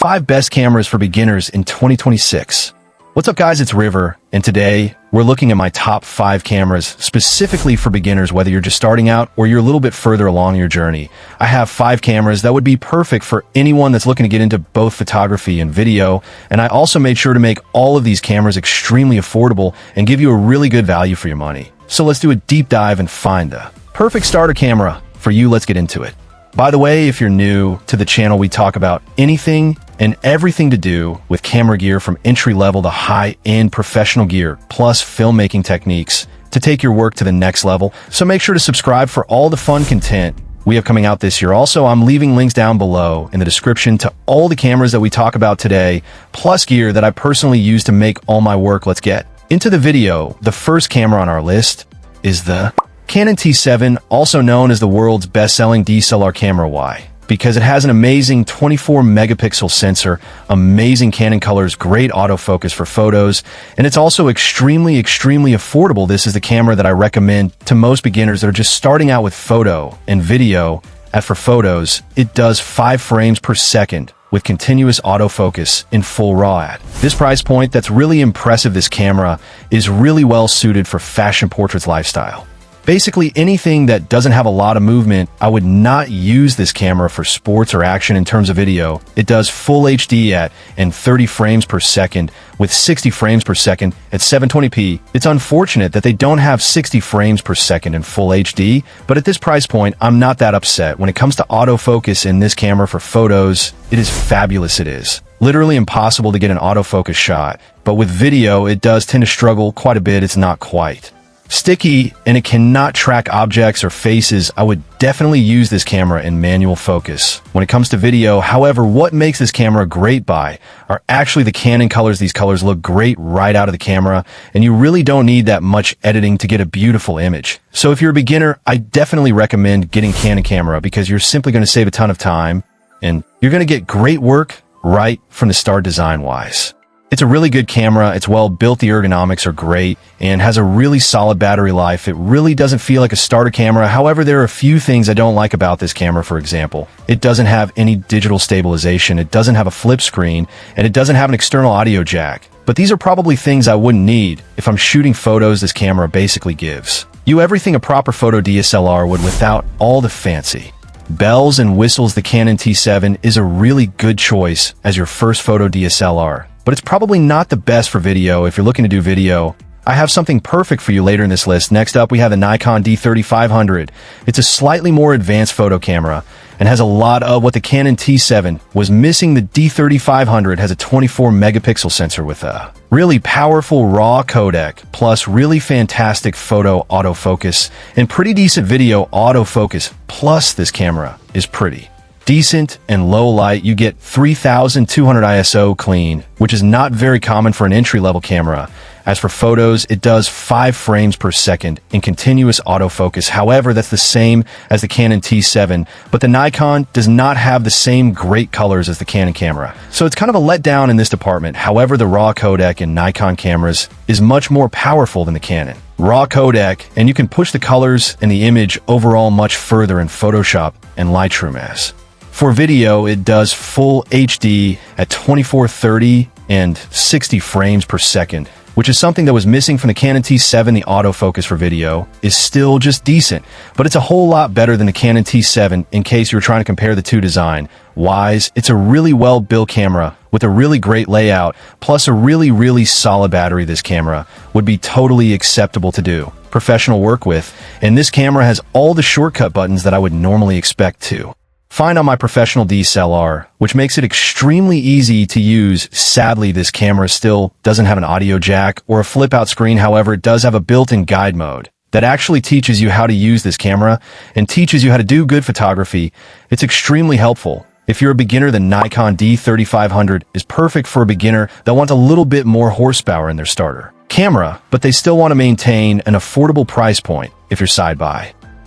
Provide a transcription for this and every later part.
5 best cameras for beginners in 2026. What's up guys, it's River, and today we're looking at my top 5 cameras specifically for beginners, whether you're just starting out or you're a little bit further along your journey. I have 5 cameras that would be perfect for anyone that's looking to get into both photography and video, and I also made sure to make all of these cameras extremely affordable and give you a really good value for your money. So let's do a deep dive and find the perfect starter camera for you. Let's get into it. By the way, if you're new to the channel, we talk about anything and everything to do with camera gear, from entry-level to high-end professional gear, plus filmmaking techniques to take your work to the next level. So make sure to subscribe for all the fun content we have coming out this year. Also, I'm leaving links down below in the description to all the cameras that we talk about today, plus gear that I personally use to make all my work. Let's get into the video. The first camera on our list is the Canon T7, also known as the world's best-selling DSLR camera. Why? Because it has an amazing 24 megapixel sensor, amazing Canon colors, great autofocus for photos, and it's also extremely affordable. This is the camera that I recommend to most beginners that are just starting out with photo and video. As for photos, it does 5 frames per second with continuous autofocus in full RAW. At this price point, that's really impressive. This camera is really well suited for fashion, portraits, lifestyle. Basically anything that doesn't have a lot of movement. I would not use this camera for sports or action. In terms of video, it does full HD at 30 frames per second with 60 frames per second at 720p. It's unfortunate that they don't have 60 frames per second in full HD, but at this price point, I'm not that upset. When it comes to autofocus in this camera for photos, it is fabulous. It is literally impossible to get an autofocus shot, but with video, it does tend to struggle quite a bit. It's not quite sticky, and it cannot track objects or faces. I would definitely use this camera in manual focus. When it comes to video, however, what makes this camera great are actually the Canon colors. These colors look great right out of the camera, and you really don't need that much editing to get a beautiful image. So if you're a beginner, I definitely recommend getting Canon camera, because you're simply going to save a ton of time, and you're going to get great work right from the start design-wise. It's a really good camera. It's well built. The ergonomics are great and has a really solid battery life. It really doesn't feel like a starter camera. However, there are a few things I don't like about this camera. For example, it doesn't have any digital stabilization. It doesn't have a flip screen, and it doesn't have an external audio jack. But these are probably things I wouldn't need if I'm shooting photos. This camera basically gives you everything a proper photo DSLR would without all the fancy bells and whistles. The Canon T7 is a really good choice as your first photo DSLR. But it's probably not the best for video. If you're looking to do video, I have something perfect for you later in this list. Next up, we have the Nikon D3500. It's a slightly more advanced photo camera and has a lot of what the Canon T7 was missing. The D3500 has a 24 megapixel sensor with a really powerful RAW codec, plus really fantastic photo autofocus and pretty decent video autofocus. Plus, this camera is pretty decent and low light. You get 3200 ISO clean, which is not very common for an entry-level camera. As for photos, it does 5 frames per second in continuous autofocus. However, that's the same as the Canon T7, but the Nikon does not have the same great colors as the Canon camera. So it's kind of a letdown in this department. However, the RAW codec in Nikon cameras is much more powerful than the Canon RAW codec, and you can push the colors and the image overall much further in Photoshop and Lightroom. As for video, it does full HD at 2430 and 60 frames per second, which is something that was missing from the Canon T7. The autofocus for video is still just decent, but it's a whole lot better than the Canon T7. In case you're trying to compare the two design-wise, it's a really well-built camera with a really great layout, plus a really solid battery. This camera would be totally acceptable to do professional work with, and this camera has all the shortcut buttons that I would normally expect to find on my professional DSLR, which makes it extremely easy to use. Sadly, this camera still doesn't have an audio jack or a flip-out screen. However, it does have a built-in guide mode that actually teaches you how to use this camera and teaches you how to do good photography. It's extremely helpful. If you're a beginner, the Nikon D3500 is perfect for a beginner that wants a little bit more horsepower in their starter camera, but they still want to maintain an affordable price point. If you're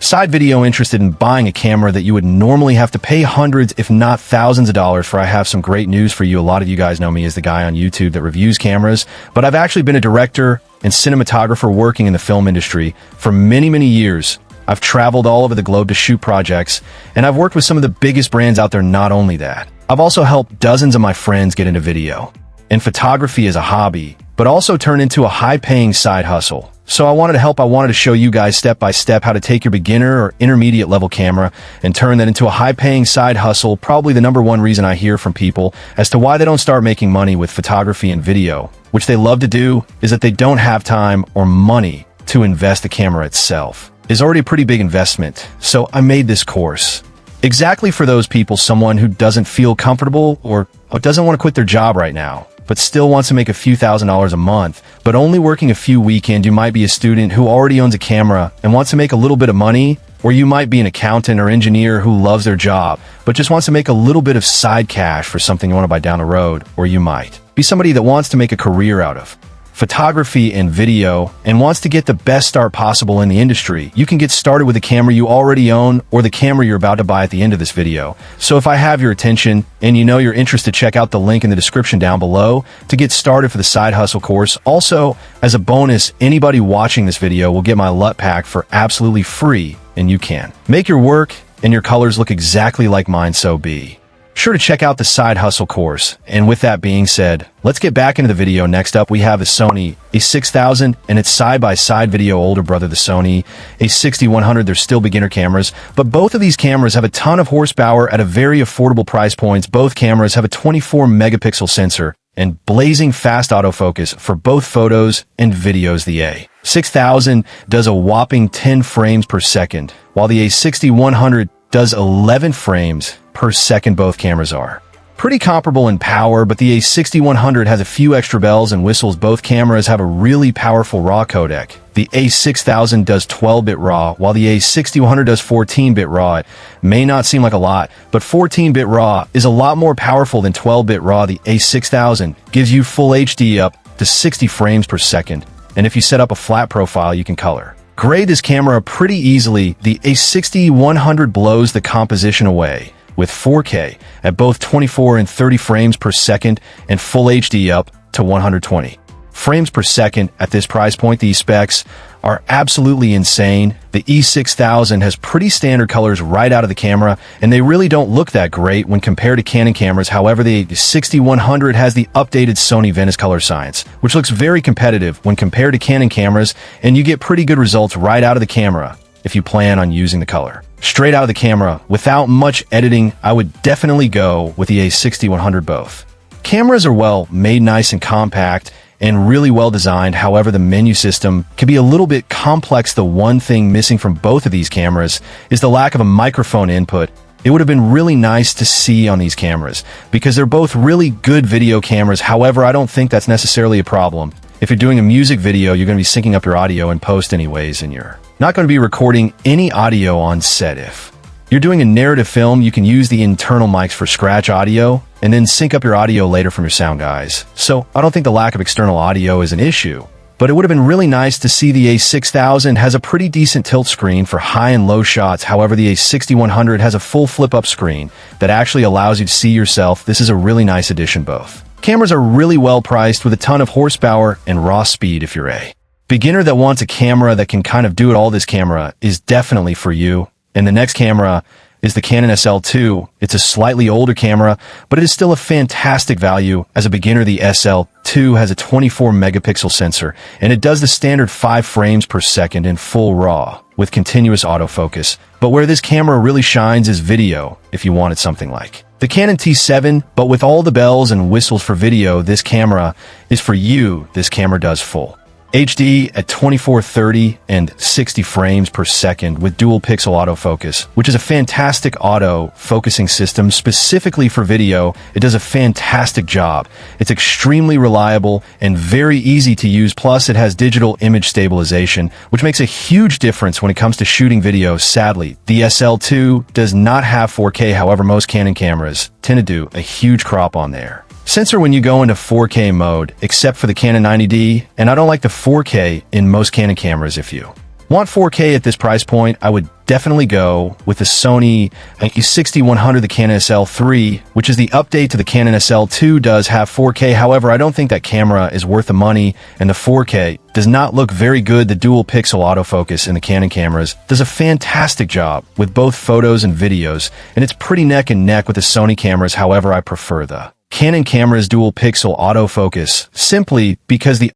side video interested in buying a camera that you would normally have to pay hundreds if not thousands of dollars for, I have some great news for you. A lot of you guys know me as the guy on YouTube that reviews cameras, but I've actually been a director and cinematographer working in the film industry for many years. I've traveled all over the globe to shoot projects, and I've worked with some of the biggest brands out there. Not only that, I've also helped dozens of my friends get into video and photography as a hobby, but also turn into a high-paying side hustle. So I wanted to help. I wanted to show you guys step by step how to take your beginner or intermediate level camera and turn that into a high-paying side hustle. Probably the number one reason I hear from people as to why they don't start making money with photography and video, which they love to do, is that they don't have time or money to invest the camera itself. It's already a pretty big investment. So I made this course exactly for those people, someone who doesn't feel comfortable or doesn't want to quit their job right now, but still wants to make a few $1,000s a month, but only working a few weekends. You might be a student who already owns a camera and wants to make a little bit of money, or you might be an accountant or engineer who loves their job, but just wants to make a little bit of side cash for something you want to buy down the road, or you might be somebody that wants to make a career out of photography and video and wants to get the best start possible in the industry. You can get started with the camera you already own or the camera you're about to buy at the end of this video. So if I have your attention and you know you're interested, check out the link in the description down below to get started for the side hustle course. Also, as a bonus, anybody watching this video will get my LUT pack for absolutely free, and you can make your work and your colors look exactly like mine. So be sure to check out the side hustle course. And with that being said, let's get back into the video. Next up, we have the Sony a6000 and its side-by-side video older brother, the Sony a6100. They're still beginner cameras, but both of these cameras have a ton of horsepower at a very affordable price points. Both cameras have a 24 megapixel sensor and blazing fast autofocus for both photos and videos. The a6000 does a whopping 10 frames per second, while the a6100 does 11 frames per second. Both cameras are pretty comparable in power, but the a6100 has a few extra bells and whistles. Both cameras have a really powerful RAW codec. The a6000 does 12-bit RAW, while the a6100 does 14-bit RAW. It may not seem like a lot, but 14-bit RAW is a lot more powerful than 12-bit RAW. The a6000 gives you full HD up to 60 frames per second, and if you set up a flat profile, you can color grade this camera pretty easily. The a6100 blows the composition away with 4K at both 24 and 30 frames per second and full HD up to 120 frames per second. At this price point, these specs are absolutely insane. The e6000 has pretty standard colors right out of the camera, and they really don't look that great when compared to Canon cameras. However, the 6100 has the updated Sony Venice color science, which looks very competitive when compared to Canon cameras, and you get pretty good results right out of the camera if you plan on using the color straight out of the camera without much editing. I would definitely go with the a6100. Both cameras are well made, nice and compact, and really well designed. However, the menu system can be a little bit complex. The one thing missing from both of these cameras is the lack of a microphone input. It would have been really nice to see on these cameras because they're both really good video cameras. However, I don't think that's necessarily a problem. If you're doing a music video, you're going to be syncing up your audio in post anyways, and you're not going to be recording any audio on set. If you're doing a narrative film, you can use the internal mics for scratch audio and then sync up your audio later from your sound guys. So I don't think the lack of external audio is an issue, but it would have been really nice to see. The a6000 has a pretty decent tilt screen for high and low shots. However, the a6100 has a full flip-up screen that actually allows you to see yourself. This is a really nice addition. Both cameras are really well priced with a ton of horsepower and raw speed. If you're a beginner that wants a camera that can kind of do it all, this camera is definitely for you. And the next camera is the Canon SL2. It's a slightly older camera, but it is still a fantastic value. As a beginner, the SL2 has a 24 megapixel sensor, and it does the standard 5 frames per second in full RAW with continuous autofocus. But where this camera really shines is video. If you wanted something like the Canon T7, but with all the bells and whistles for video, this camera is for you. This camera does full HD at 2430 and 60 frames per second with dual pixel autofocus, which is a fantastic auto focusing system specifically for video. It does a fantastic job. It's extremely reliable and very easy to use. Plus, it has digital image stabilization, which makes a huge difference when it comes to shooting video. Sadly, the SL2 does not have 4K. However, most Canon cameras tend to do a huge crop on there sensor when you go into 4K mode, except for the Canon 90D, and I don't like the 4K in most Canon cameras. If you want 4K at this price point, I would definitely go with the Sony A6100, the Canon SL3, which is the update to the Canon SL2, does have 4K. However, I don't think that camera is worth the money, and the 4K does not look very good. The dual pixel autofocus in the Canon cameras does a fantastic job with both photos and videos, and it's pretty neck and neck with the Sony cameras. However, I prefer the Canon camera's dual pixel autofocus simply because the